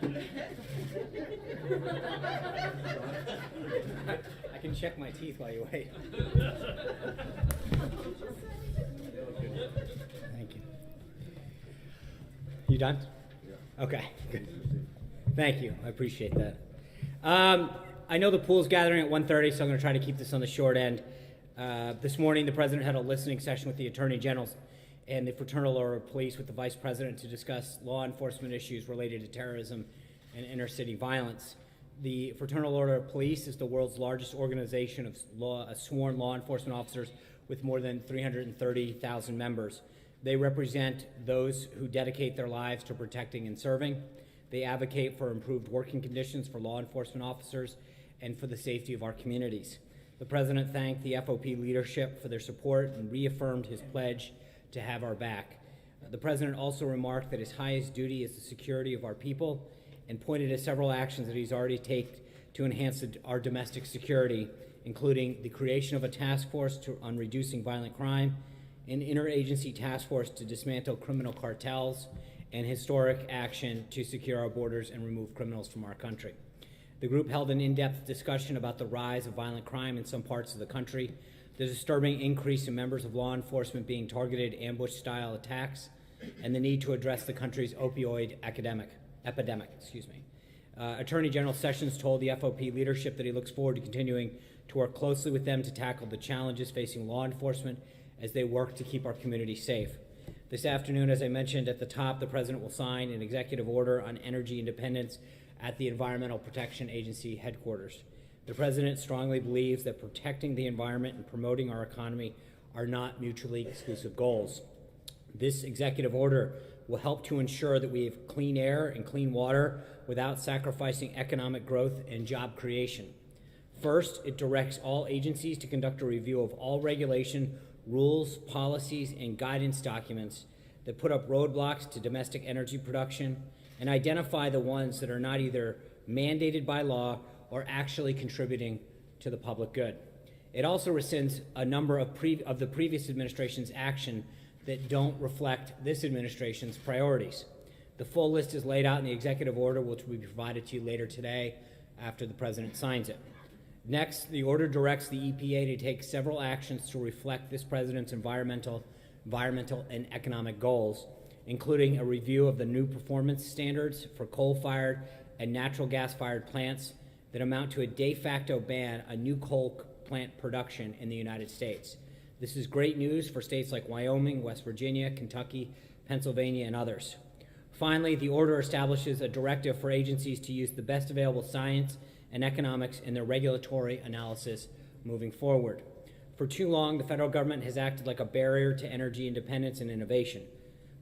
I can check my teeth while you wait. Thank you. You done? Yeah. Okay, good. Thank you. I appreciate that. I know the pool's gathering at 1:30, so I'm going to try to keep this on the short end. This morning, the President had a listening session with the Attorney Generals and the Fraternal Order of Police with the Vice President to discuss law enforcement issues related to terrorism and inner-city violence. The Fraternal Order of Police is the world's largest organization of sworn law enforcement officers with more than 330,000 members. They represent those who dedicate their lives to protecting and serving. They advocate for improved working conditions for law enforcement officers and for the safety of our communities. The President thanked the FOP leadership for their support and reaffirmed his pledge to have our back. The President also remarked that his highest duty is the security of our people and pointed to several actions that he's already taken to enhance our domestic security, including the creation of a task force on reducing violent crime, an interagency task force to dismantle criminal cartels, and historic action to secure our borders and remove criminals from our country. The group held an in-depth discussion about the rise of violent crime in some parts of the country, the disturbing increase in members of law enforcement being targeted ambush-style attacks, and the need to address the country's opioid epidemic. Attorney General Sessions told the FOP leadership that he looks forward to continuing to work closely with them to tackle the challenges facing law enforcement as they work to keep our community safe. This afternoon, as I mentioned at the top, the President will sign an executive order on energy independence at the Environmental Protection Agency headquarters. The President strongly believes that protecting the environment and promoting our economy are not mutually exclusive goals. This executive order will help to ensure that we have clean air and clean water without sacrificing economic growth and job creation. First, it directs all agencies to conduct a review of all regulation, rules, policies, and guidance documents that put up roadblocks to domestic energy production and identify the ones that are not either mandated by law or actually contributing to the public good. It also rescinds a number of the previous administration's action that don't reflect this administration's priorities. The full list is laid out in the executive order, which will be provided to you later today after the President signs it. Next, the order directs the EPA to take several actions to reflect this President's environmental and economic goals, including a review of the new performance standards for coal-fired and natural gas-fired plants that amount to a de facto ban on new coal plant production in the United States. This is great news for states like Wyoming, West Virginia, Kentucky, Pennsylvania, and others. Finally, the order establishes a directive for agencies to use the best available science and economics in their regulatory analysis moving forward. For too long, the federal government has acted like a barrier to energy independence and innovation.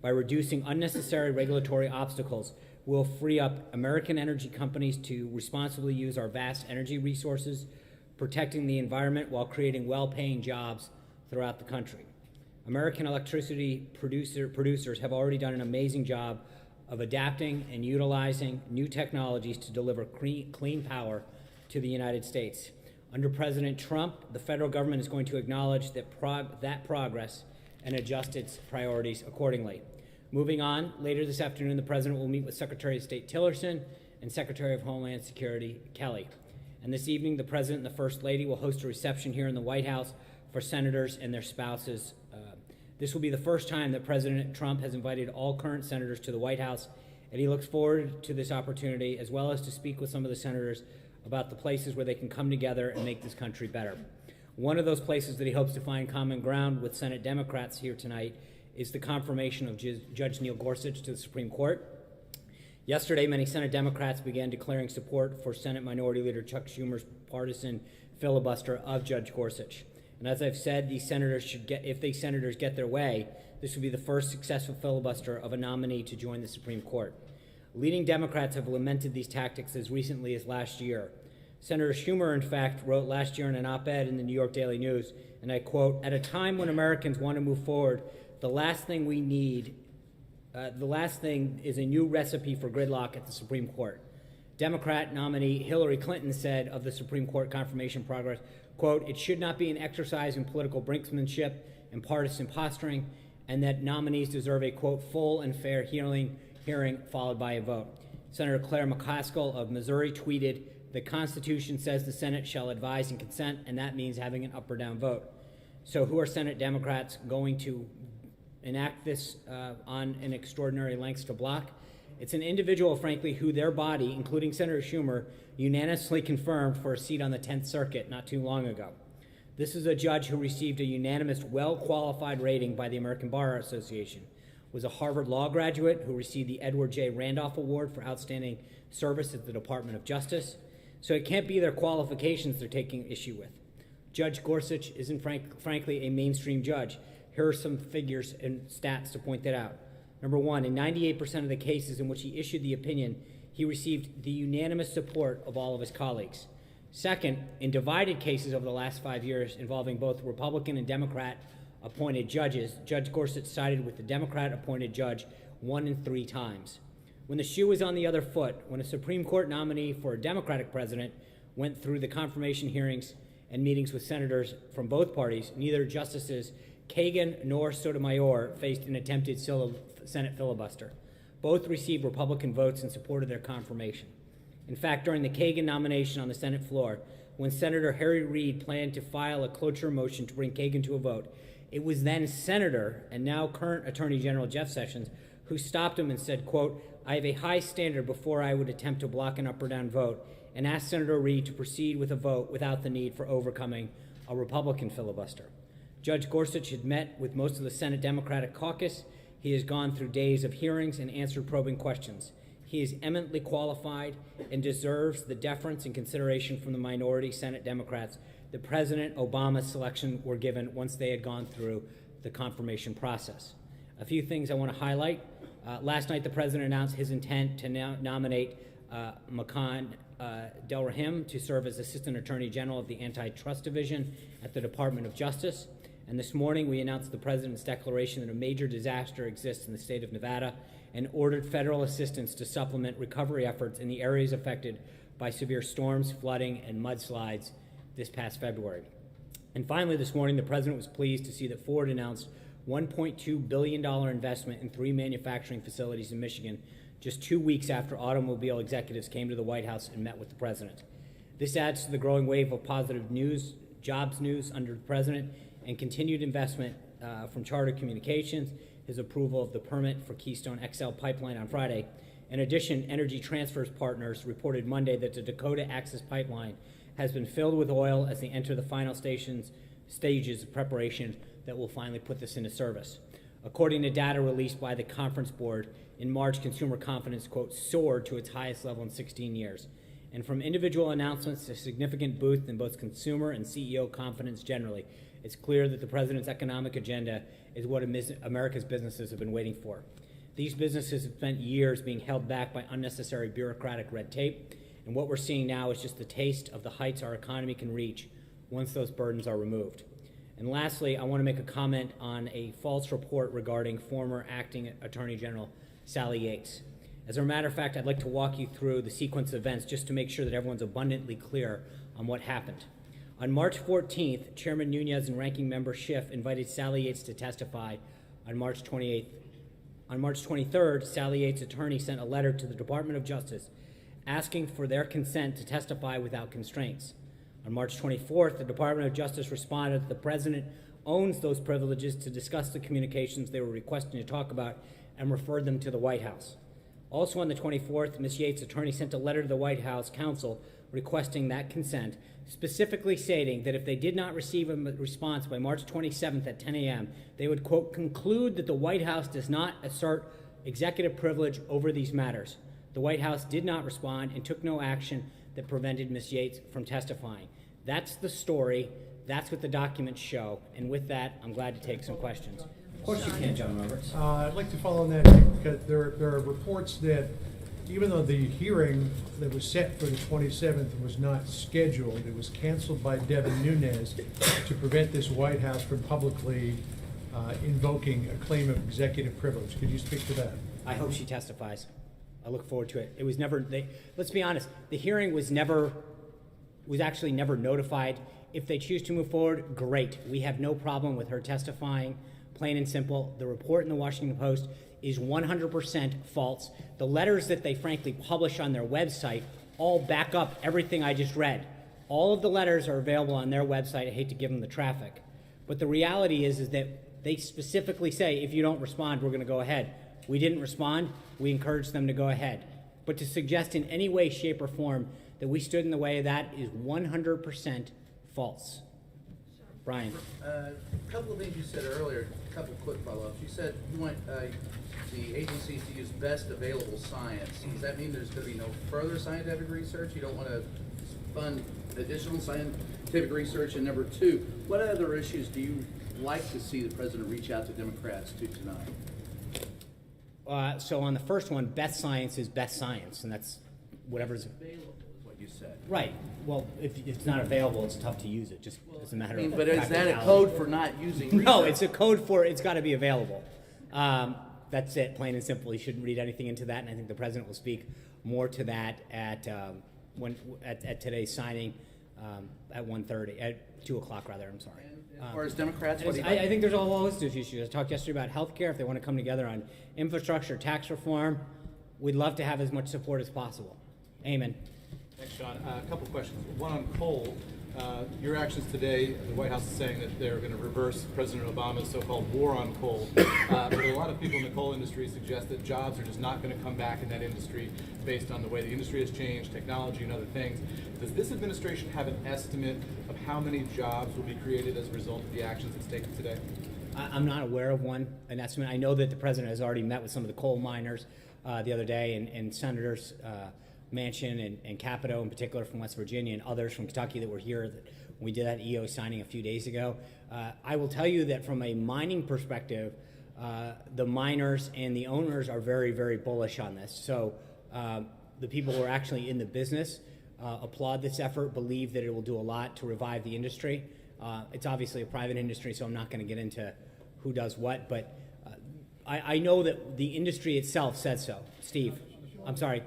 By reducing unnecessary regulatory obstacles, we'll free up American energy companies to responsibly use our vast energy resources, protecting the environment while creating well-paying jobs throughout the country. American electricity producers have already done an amazing job of adapting and utilizing new technologies to deliver clean power to the United States. Under President Trump, the federal government is going to acknowledge that progress and adjust its priorities accordingly. Moving on, later this afternoon, the President will meet with Secretary of State Tillerson and Secretary of Homeland Security Kelly. And this evening, the President and the First Lady will host a reception here in the White House for senators and their spouses. This will be the first time that President Trump has invited all current senators to the White House, and he looks forward to this opportunity, as well as to speak with some of the senators about the places where they can come together and make this country better. One of those places that he hopes to find common ground with Senate Democrats here tonight is the confirmation of Judge Neil Gorsuch to the Supreme Court. Yesterday, many Senate Democrats began declaring support for Senate Minority Leader Chuck Schumer's partisan filibuster of Judge Gorsuch. And as I've said, if these senators get their way, this would be the first successful filibuster of a nominee to join the Supreme Court. Leading Democrats have lamented these tactics as recently as last year. Senator Schumer, in fact, wrote last year in an op-ed in the New York Daily News, and I quote, "At a time when Americans want to move forward, the last thing is a new recipe for gridlock at the Supreme Court." Democrat nominee Hillary Clinton said of the Supreme Court confirmation progress, quote, "It should not be an exercise in political brinksmanship and partisan posturing, and that nominees deserve a, quote, full and fair hearing followed by a vote." Senator Claire McCaskill of Missouri tweeted, "The Constitution says the Senate shall advise and consent, and that means having an up or down vote." So who are Senate Democrats going to enact this on an extraordinary lengths to block? It's an individual, frankly, who their body, including Senator Schumer, unanimously confirmed for a seat on the 10th Circuit not too long ago. This is a judge who received a unanimous, well-qualified rating by the American Bar Association, was a Harvard Law graduate who received the Edward J. Randolph Award for outstanding service at the Department of Justice. So it can't be their qualifications they're taking issue with. Judge Gorsuch isn't frankly a mainstream judge. Here are some figures and stats to point that out. Number one, in 98% of the cases in which he issued the opinion, he received the unanimous support of all of his colleagues. Second, in divided cases over the last 5 years involving both Republican and Democrat appointed judges, Judge Gorsuch sided with the Democrat appointed judge 1 in 3 times. When the shoe was on the other foot, when a Supreme Court nominee for a Democratic president went through the confirmation hearings and meetings with senators from both parties, neither Justices Kagan nor Sotomayor faced an attempted Senate filibuster. Both received Republican votes in support of their confirmation. In fact, during the Kagan nomination on the Senate floor, when Senator Harry Reid planned to file a cloture motion to bring Kagan to a vote, it was then Senator and now current Attorney General Jeff Sessions who stopped him and said, quote, "I have a high standard before I would attempt to block an up or down vote," and asked Senator Reid to proceed with a vote without the need for overcoming a Republican filibuster. Judge Gorsuch had met with most of the Senate Democratic caucus. He has gone through days of hearings and answered probing questions. He is eminently qualified and deserves the deference and consideration from the minority Senate Democrats that President Obama's selection were given once they had gone through the confirmation process. A few things I want to highlight. Last night, the president announced his intent to nominate Makan Delrahim to serve as Assistant Attorney General of the Antitrust Division at the Department of Justice. And this morning, we announced the president's declaration that a major disaster exists in the state of Nevada and ordered federal assistance to supplement recovery efforts in the areas affected by severe storms, flooding, and mudslides this past February. And finally, this morning, the president was pleased to see that Ford announced $1.2 billion investment in 3 manufacturing facilities in Michigan just 2 weeks after automobile executives came to the White House and met with the president. This adds to the growing wave of positive news, jobs news under the president, and continued investment from Charter Communications, his approval of the permit for Keystone XL pipeline on Friday. In addition, Energy Transfer's partners reported Monday that the Dakota Access Pipeline has been filled with oil as they enter the final stages of preparation that will finally put this into service. According to data released by the Conference Board, in March, consumer confidence, quote, soared to its highest level in 16 years. And from individual announcements to significant boost in both consumer and CEO confidence generally, it's clear that the president's economic agenda is what America's businesses have been waiting for. These businesses have spent years being held back by unnecessary bureaucratic red tape, and what we're seeing now is just the taste of the heights our economy can reach once those burdens are removed. And lastly, I want to make a comment on a false report regarding former acting Attorney General Sally Yates. As a matter of fact, I'd like to walk you through the sequence of events just to make sure that everyone's abundantly clear on what happened. On March 14th, Chairman Nunes and Ranking Member Schiff invited Sally Yates to testify on March 28th. On March 23rd, Sally Yates' attorney sent a letter to the Department of Justice asking for their consent to testify without constraints. On March 24th, the Department of Justice responded that the president owns those privileges to discuss the communications they were requesting to talk about and referred them to the White House. Also on the 24th, Ms. Yates' attorney sent a letter to the White House counsel requesting that consent, specifically stating that if they did not receive a response by March 27th at 10 a.m., they would, quote, conclude that the White House does not assert executive privilege over these matters. The White House did not respond and took no action that prevented Ms. Yates from testifying. That's the story. That's what the documents show. And with that, I'm glad to take some questions. Of course you can, John Roberts. I'd like to follow on that because there are reports that even though the hearing that was set for the 27th was not scheduled, it was canceled by Devin Nunes to prevent this White House from publicly invoking a claim of executive privilege. Could you speak to that? I hope she testifies. I look forward to it. It was never, let's be honest, the hearing was actually never notified. If they choose to move forward, great. We have no problem with her testifying. plain and simple. The report in the Washington Post is 100% false. The letters that they frankly publish on their website all back up everything I just read. All of the letters are available on their website. I hate to give them the traffic. But the reality is that they specifically say, if you don't respond, we're going to go ahead. We didn't respond. We encouraged them to go ahead. But to suggest in any way, shape, or form that we stood in the way of that is 100% false. Brian. A couple of things you said earlier, a couple of quick follow-ups. You said you want the agencies to use best available science. Does that mean there's going to be no further scientific research? You don't want to fund additional scientific research? And number two, what other issues do you like to see the president reach out to Democrats to tonight? So on the first one, best science is best science, and that's whatever's Available is what you said. right. Well, if it's not available, it's tough to use it. Just as a matter of But is that a practicality. code for not using research? No, it's a code for it's got to be available. That's it, plain and simple. You shouldn't read anything into that, and I think the president will speak more to that at today's signing at 1:30, at 2 o'clock rather. I'm sorry. And as far as Democrats, what do you I think there's a whole host of issues. I talked yesterday about healthcare. If they want to come together on infrastructure, tax reform, we'd love to have as much support as possible. Amen. Thanks, Sean. A couple of questions. One on coal. Your actions today, the White House is saying that they're going to reverse President Obama's so-called war on coal. But a lot of people in the coal industry suggest that jobs are just not going to come back in that industry based on the way the industry has changed, technology and other things. Does this administration have an estimate of how many jobs will be created as a result of the actions it's taken today? I'm not aware of an estimate. I know that the president has already met with some of the coal miners the other day, and Senators Manchin and Capito in particular from West Virginia and others from Kentucky that were here when we did that EO signing a few days ago. I will tell you that from a mining perspective, the miners and the owners are very, very bullish on this. So the people who are actually in the business applaud this effort, believe that it will do a lot to revive the industry. It's obviously a private industry, so I'm not going to get into who does what, but I know that the industry itself said so. Steve, I'm sorry.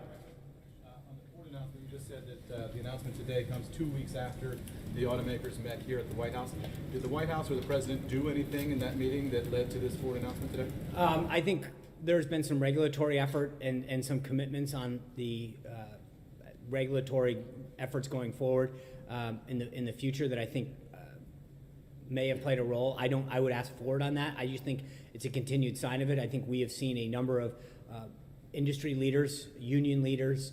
On the Ford announcement, you just said that the announcement today comes 2 weeks after the automakers met here at the White House. Did the White House or the president do anything in that meeting that led to this Ford announcement today? I think there's been some regulatory effort and some commitments on the regulatory efforts going forward in the future that I think may have played a role. I would ask Ford on that. I just think it's a continued sign of it. I think we have seen a number of industry leaders, union leaders,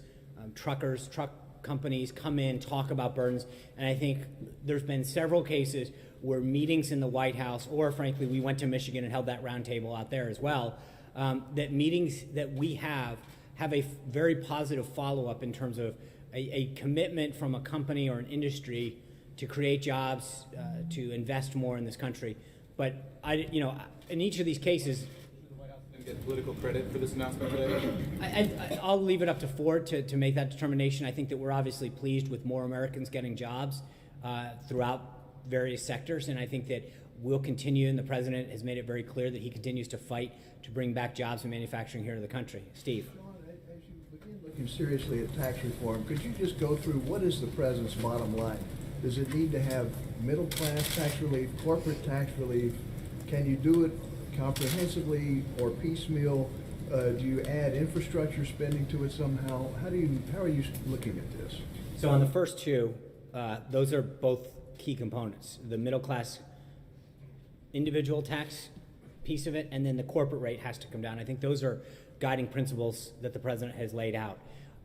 truckers, truck companies come in, talk about burdens, and I think there's been several cases where meetings in the White House, or frankly, we went to Michigan and held that roundtable out there as well, that meetings that we have a very positive follow-up in terms of a commitment from a company or an industry to create jobs, to invest more in this country. But in each of these cases, The White House didn't get political credit for this announcement today? I'll leave it up to Ford to make that determination. I think that we're obviously pleased with more Americans getting jobs throughout various sectors, and I think that we'll continue, and the president has made it very clear that he continues to fight to bring back jobs and manufacturing here to the country. Steve. Sean, as you begin looking seriously at tax reform, could you just go through what is the president's bottom line? Does it need to have middle-class tax relief, corporate tax relief? Can you do it comprehensively or piecemeal? Do you add infrastructure spending to it somehow? How are you looking at this? So on the first two, those are both key components. The middle class individual tax piece of it, and then the corporate rate has to come down. I think those are guiding principles that the president has laid out.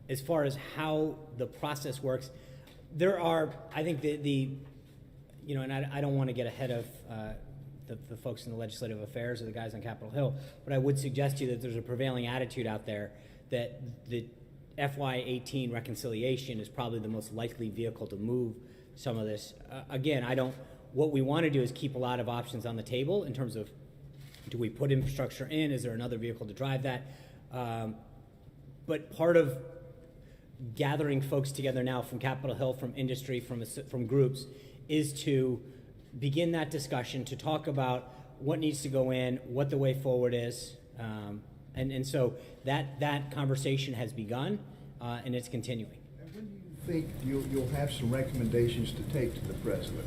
As far as how the process works, there are, I think and I don't want to get ahead of the folks in the legislative affairs or the guys on Capitol Hill, but I would suggest to you that there's a prevailing attitude out there that the FY18 reconciliation is probably the most likely vehicle to move some of this. Again, what we want to do is keep a lot of options on the table in terms of, do we put infrastructure in? Is there another vehicle to drive that? But part of gathering folks together now from Capitol Hill, from industry, from groups, is to begin that discussion, to talk about what needs to go in, what the way forward is. And so that conversation has begun, and it's continuing. And when do you think you'll have some recommendations to take to the president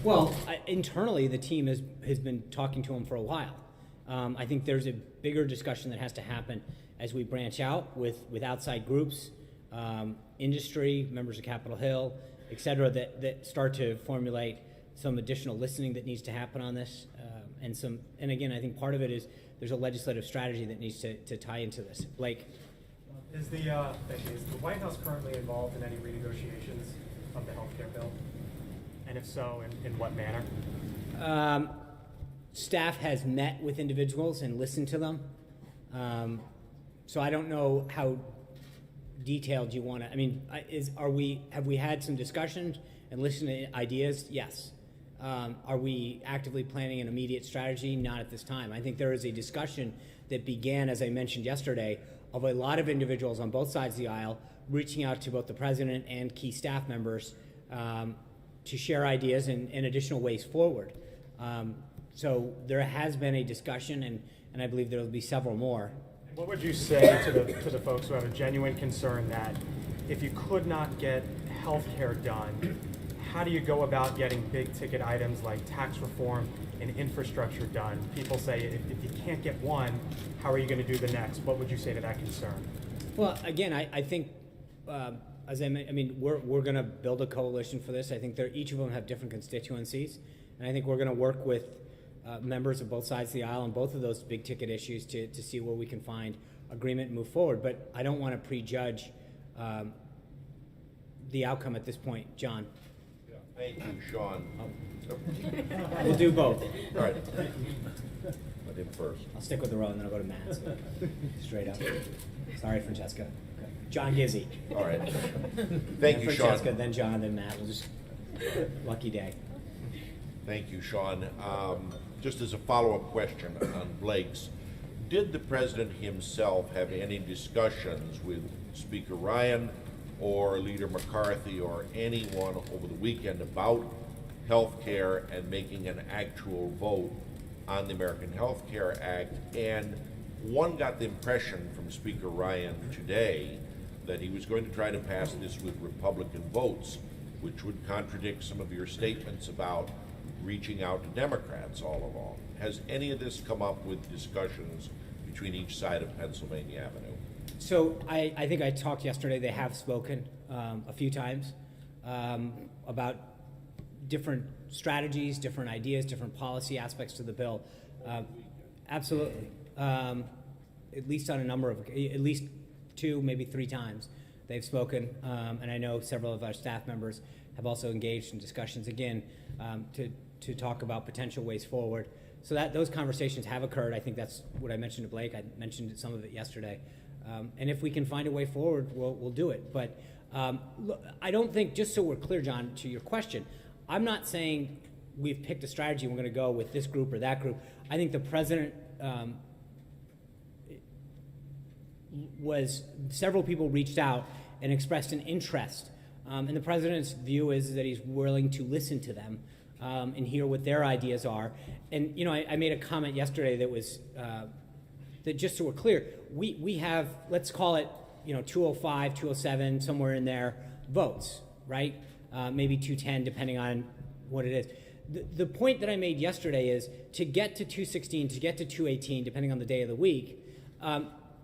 Well, internally, the team has been talking to him for a while. I think there's a bigger discussion that has to happen as we branch out with outside groups, industry, members of Capitol Hill, et cetera, that start to formulate some additional listening that needs to happen on this. And again, I think part of it is there's a legislative strategy that needs to tie into this. Blake? Is the White House currently involved in any renegotiations of the healthcare bill? And if so, in what manner? Staff has met with individuals and listened to them. So I don't know how detailed you want to. I mean, have we had some discussions and listened to ideas? Yes. Are we actively planning an immediate strategy? Not at this time. I think there is a discussion that began, as I mentioned yesterday, of a lot of individuals on both sides of the aisle reaching out to both the president and key staff members to share ideas and additional ways forward. So there has been a discussion, and I believe there will be several more. What would you say to the folks who have a genuine concern that if you could not get health care done, how do you go about getting big ticket items like tax reform and infrastructure done? People say if you can't get one, how are you going to do the next? What would you say to that concern? Well, again, I think, as I mean, we're going to build a coalition for this. I think each of them have different constituencies, and I think we're going to work with members of both sides of the aisle on both of those big ticket issues to see where we can find agreement and move forward. But I don't want to prejudge the outcome at this point. John? Yeah, thank you, Sean. We'll do both. All right. Let him first. I'll stick with the row and then I'll go to Matt. So straight up. Sorry, Francesca. Okay. John Gizzi. All right. Then Thank you, Francesca, Sean. then John, then Matt. We'll just lucky day. Thank you, Sean. Just as a follow-up question on Blake's, did the president himself have any discussions with Speaker Ryan or Leader McCarthy or anyone over the weekend about health care and making an actual vote on the American Health Care Act? And one got the impression from Speaker Ryan today that he was going to try to pass this with Republican votes, which would contradict some of your statements about reaching out to Democrats all along. Has any of this come up with discussions between each side of Pennsylvania Avenue? So I think I talked yesterday. They have spoken a few times about different strategies, different ideas, different policy aspects to the bill. Absolutely. At least on at least 2, maybe 3 times they've spoken. And I know several of our staff members have also engaged in discussions again to talk about potential ways forward. So those conversations have occurred. I think that's what I mentioned to Blake. I mentioned some of it yesterday. And if we can find a way forward, we'll do it. But look, I don't think, just so we're clear, John, to your question, I'm not saying we've picked a strategy and we're going to go with this group or that group. I think the president several people reached out and expressed an interest. And the president's view is that he's willing to listen to them and hear what their ideas are. And, you know, I made a comment yesterday that was, that just so we're clear, we have, let's call it, 205, 207, somewhere in there, votes, right? Maybe 210, depending on what it is. The point that I made yesterday is to get to 216, to get to 218, depending on the day of the week,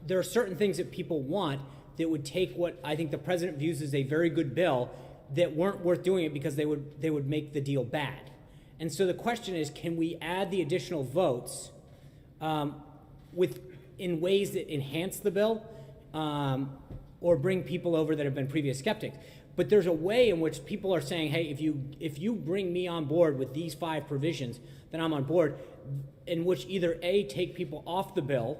there are certain things that people want that would take what I think the president views as a very good bill that weren't worth doing it because they would make the deal bad. And so the question is, can we add the additional votes in ways that enhance the bill or bring people over that have been previous skeptics? But there's a way in which people are saying, hey, if you bring me on board with these 5 provisions, then I'm on board, in which either A, take people off the bill,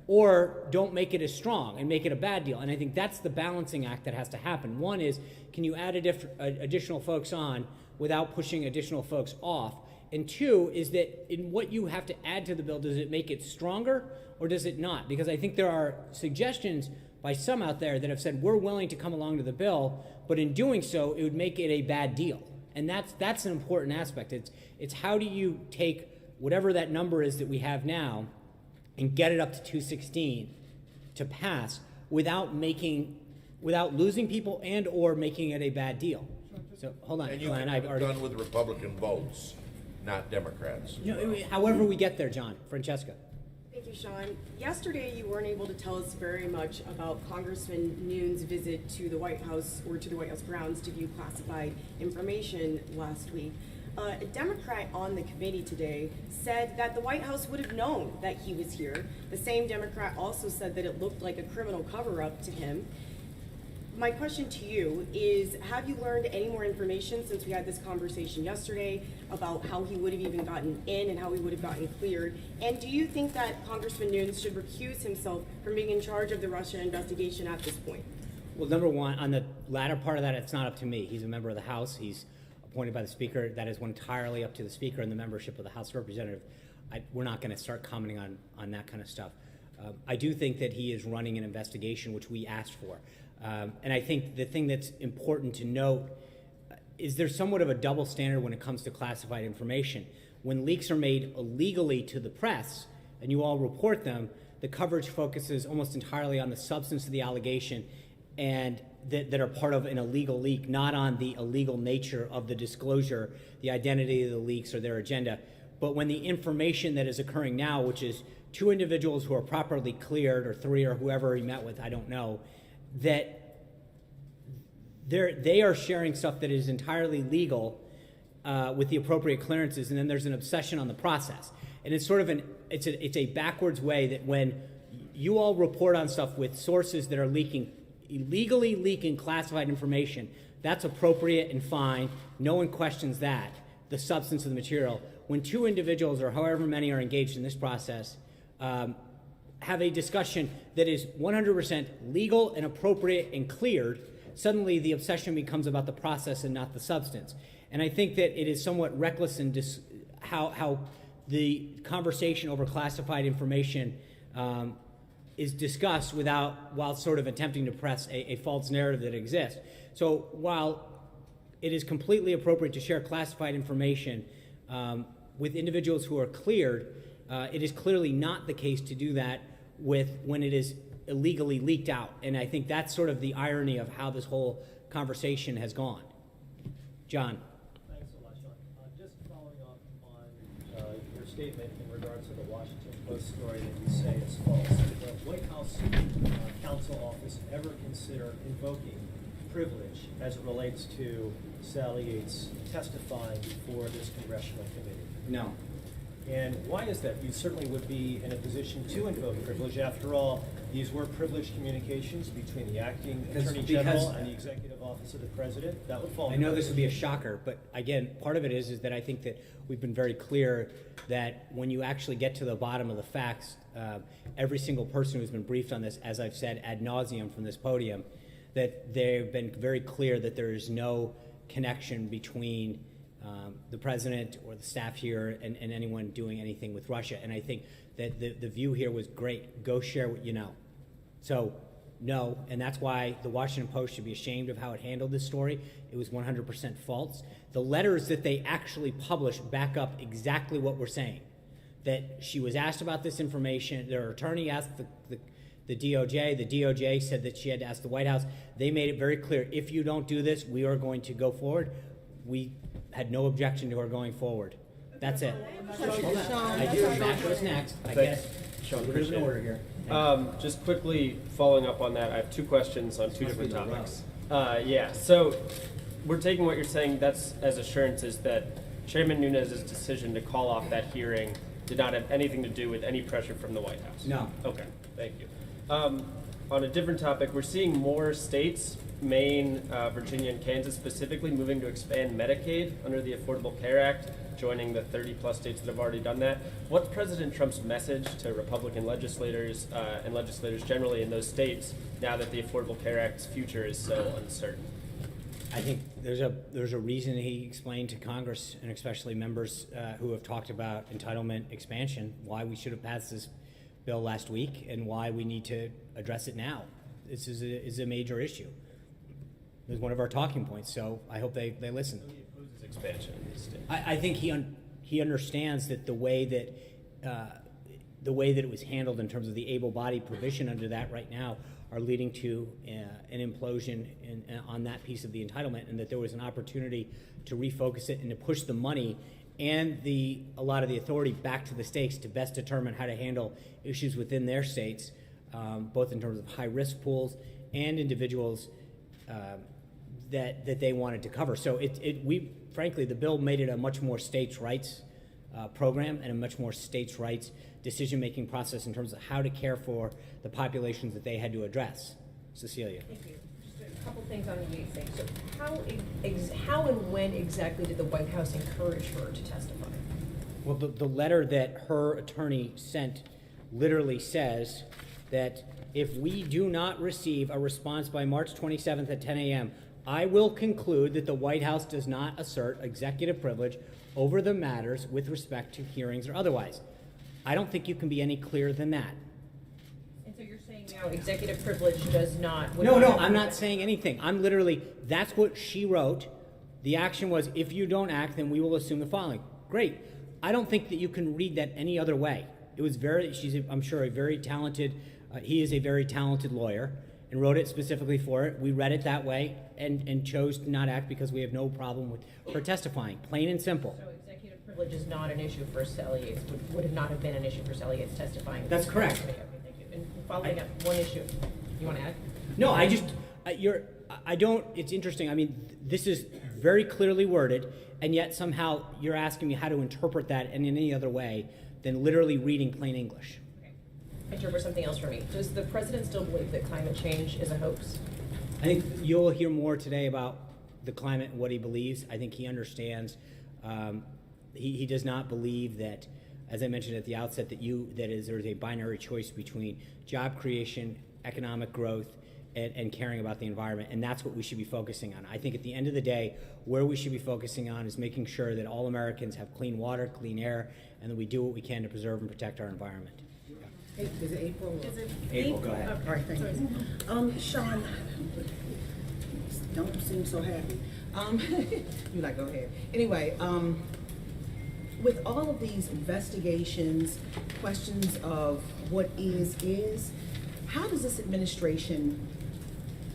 or don't make it as strong and make it a bad deal. And I think that's the balancing act that has to happen. One is, can you add additional folks on without pushing additional folks off? And 2 is that in what you have to add to the bill, does it make it stronger or does it not? Because I think there are suggestions by some out there that have said, we're willing to come along to the bill, but in doing so, it would make it a bad deal. And that's an important aspect. It's how do you take whatever that number is that we have now and get it up to 216 to pass without losing people and or making it a bad deal. So just So, hold on, And you Glenn, can I've have it already. done with Republican votes, not Democrats. No, however we get there, John. Francesca. Thank you, Sean. Yesterday, you weren't able to tell us very much about Congressman Nunes' visit to the White House or to the White House grounds to view classified information last week. A Democrat on the committee today said that the White House would have known that he was here. The same Democrat also said that it looked like a criminal cover-up to him. My question to you is, have you learned any more information since we had this conversation yesterday about how he would have even gotten in and how he would have gotten cleared? And do you think that Congressman Nunes should recuse himself from being in charge of the Russia investigation at this point? Well, number one, on the latter part of that, it's not up to me. He's a member of the House. He's appointed by the Speaker. That is entirely up to the Speaker and the membership of the House of Representatives. We're not going to start commenting on that kind of stuff. I do think that he is running an investigation, which we asked for. And I think the thing that's important to note is there's somewhat of a double standard when it comes to classified information. When leaks are made illegally to the press, and you all report them, the coverage focuses almost entirely on the substance of the allegation and that are part of an illegal leak, not on the illegal nature of the disclosure, the identity of the leaks, or their agenda. But when the information that is occurring now, which is 2 individuals who are properly cleared, or 3, or whoever he met with, I don't know, that they are sharing stuff that is entirely legal with the appropriate clearances, and then there's an obsession on the process. And it's sort of it's a backwards way that when you all report on stuff with sources that are illegally leaking classified information, that's appropriate and fine. No one questions that, the substance of the material. When 2 individuals, or however many, are engaged in this process, have a discussion that is 100% legal and appropriate and cleared, suddenly the obsession becomes about the process and not the substance. And I think that it is somewhat reckless in how the conversation over classified information is discussed while sort of attempting to press a false narrative that exists. So while it is completely appropriate to share classified information with individuals who are cleared, it is clearly not the case to do that when it is illegally leaked out. And I think that's sort of the irony of how this whole conversation has gone. John. Thanks a lot, Sean. Just following up on your statement in regards to the Washington Post story that you say is false. Did the White House counsel office ever consider invoking privilege as it relates to Sally Yates testifying before this congressional committee? No. And why is that? You certainly would be in a position to invoke privilege. After all, these were privileged communications between the acting Attorney General and the Executive Office of the President. That would fall. I know this would be a shocker, but again, part of it is that I think that we've been very clear that when you actually get to the bottom of the facts, every single person who's been briefed on this, as I've said ad nauseum from this podium, that they've been very clear that there is no connection between the president or the staff here and anyone doing anything with Russia. And I think that the view here was great. Go share what you know. So, no, and that's why the Washington Post should be ashamed of how it handled this story. It was 100% false. The letters that they actually published back up exactly what we're saying. That she was asked about this information, their attorney asked the DOJ, the DOJ said that she had to ask the White House. They made it very clear, if you don't do this, we are going to go forward. We had no objection to her going forward. That's it. Hold on. I do. Matt goes next. I guess. Sean, there's an order here. Just quickly following up on that, I have 2 questions on 2 different topics. So we're taking what you're saying, that's as assurances that Chairman Nunes' decision to call off that hearing did not have anything to do with any pressure from the White House? No. Okay, thank you. On a different topic, we're seeing more states, Maine, Virginia, and Kansas specifically, moving to expand Medicaid under the Affordable Care Act, joining the 30-plus states that have already done that. What's President Trump's message to Republican legislators and legislators generally in those states now that the Affordable Care Act's future is so uncertain? I think there's a reason he explained to Congress, and especially members who have talked about entitlement expansion, why we should have passed this bill last week and why we need to address it now. This is a major issue. It was one of our talking points, so I hope they listen. He opposes expansion in these states. I think he understands that the way that it was handled in terms of the able-bodied provision under that right now are leading to an implosion on that piece of the entitlement, and that there was an opportunity to refocus it and to push the money and a lot of the authority back to the states to best determine how to handle issues within their states, both in terms of high-risk pools and individuals that they wanted to cover. So frankly, the bill made it a much more states' rights program and a much more states' rights decision-making process in terms of how to care for the populations that they had to address. Cecilia. Thank you. Just a couple things on the Yates thing. So how and when exactly did the White House encourage her to testify? Well, the letter that her attorney sent literally says that if we do not receive a response by March 27th at 10 a.m., I will conclude that the White House does not assert executive privilege over the matters with respect to hearings or otherwise. I don't think you can be any clearer than that. And so you're saying now executive privilege does not... No, I'm not saying anything. I'm literally, that's what she wrote. The action was, if you don't act, then we will assume the following. Great. I don't think that you can read that any other way. It was I'm sure, a very talented, he is a very talented lawyer and wrote it specifically for it. We read it that way and chose to not act because we have no problem with her testifying, plain and simple. So executive privilege is not an issue for Sally Yates, would have not have been an issue for Sally Yates testifying. That's correct. Okay, thank you. And following up, one issue, you want to add? No, it's interesting. I mean, this is very clearly worded, and yet somehow you're asking me how to interpret that in any other way than literally reading plain English. Okay. Interpret something else for me. Does the president still believe that climate change is a hoax? I think you'll hear more today about the climate and what he believes. I think he understands. He does not believe that, as I mentioned at the outset, there's a binary choice between job creation, economic growth, and caring about the environment, and that's what we should be focusing on. I think at the end of the day, where we should be focusing on is making sure that all Americans have clean water, clean air, and that we do what we can to preserve and protect our environment. Is it April? April, go ahead. All right, thank you. Sean, don't seem so happy. You like, go ahead. Anyway, with all of these investigations, questions of what is, how does this administration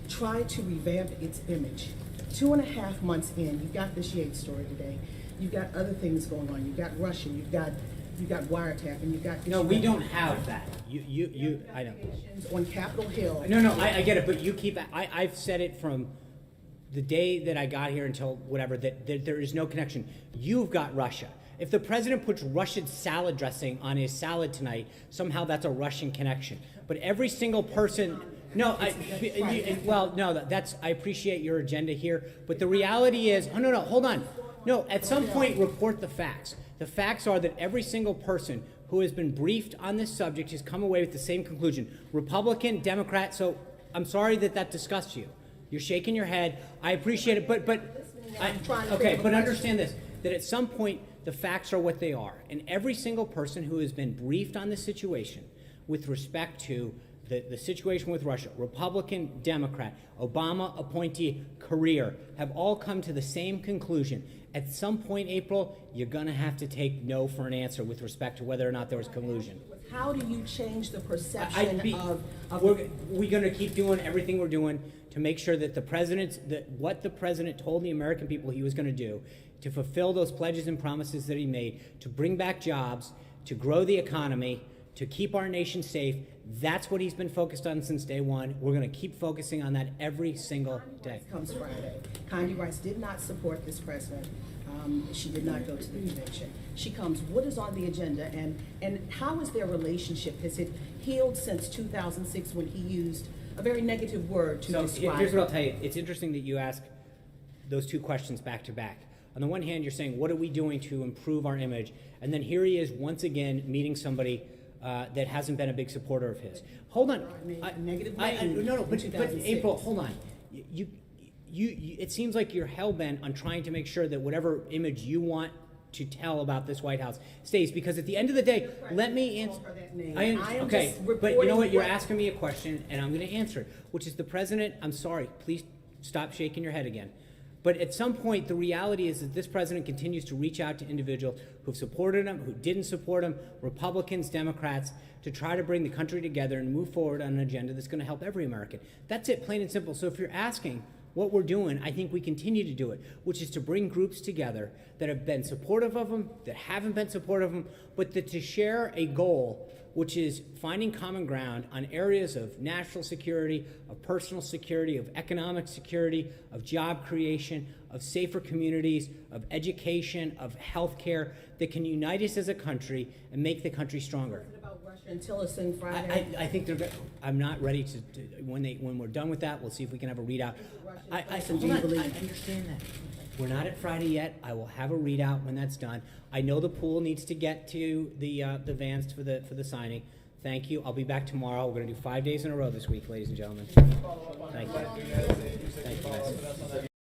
try to revamp its image? 2.5 months in, you've got this Yates story today. You've got other things going on. You've got Russia. You've got wiretapping. You've got No, we don't have that. I know. On Capitol Hill. No, I get it, but you keep. I've said it from the day that I got here until whatever that there is no connection. You've got Russia. If the president puts Russian salad dressing on his salad tonight, somehow that's a Russian connection. But every single person. No, that's. I appreciate your agenda here, but the reality is, no, hold on. No, at some point, report the facts. The facts are that every single person who has been briefed on this subject has come away with the same conclusion. Republican, Democrat, so I'm sorry that disgusts you. You're shaking your head. I appreciate it, but understand this, that at some point, the facts are what they are. And every single person who has been briefed on this situation with respect to the situation with Russia, Republican, Democrat, Obama appointee, career, have all come to the same conclusion. At some point, April, you're going to have to take no for an answer with respect to whether or not there was collusion. How do you change the perception We're going to keep doing everything we're doing to make sure that what the president told the American people he was going to do, to fulfill those pledges and promises that he made, to bring back jobs, to grow the economy, to keep our nation safe. That's what he's been focused on since day one. We're going to keep focusing on that every single day. Comes Friday. Condi Rice did not support this president. She did not go to the convention. She comes. What is on the agenda, and how is their relationship? Has it healed since 2006 when he used a very negative word to describe? Here's what I'll tell you. It's interesting that you ask those two questions back to back. On the one hand, you're saying, what are we doing to improve our image? And then here he is once again meeting somebody that hasn't been a big supporter of his. Hold on. But April, hold on. It seems like you're hell-bent on trying to make sure that whatever image you want to tell about this White House stays, because at the end of the day, let me answer. Okay, but you know what? You're asking me a question, and I'm going to answer it, which is the president. I'm sorry. Please stop shaking your head again. But at some point, the reality is that this president continues to reach out to individuals who've supported him, who didn't support him, Republicans, Democrats, to try to bring the country together and move forward on an agenda that's going to help every American. That's it, plain and simple. So if you're asking what we're doing, I think we continue to do it, which is to bring groups together that have been supportive of him, that haven't been supportive of him, but that to share a goal, which is finding common ground on areas of national security, of personal security, of economic security, of job creation, of safer communities, of education, of healthcare, that can unite us as a country and make the country stronger. What about Russia and Tillerson Friday? I think they're. I'm not ready to. When we're done with that, we'll see if we can have a readout. I do you believe? I understand that. We're not at Friday yet. I will have a readout when that's done. I know the pool needs to get to the vans for the signing. Thank you. I'll be back tomorrow. We're going to do 5 days in a row this week, ladies and gentlemen. Thank you. Thank you, guys.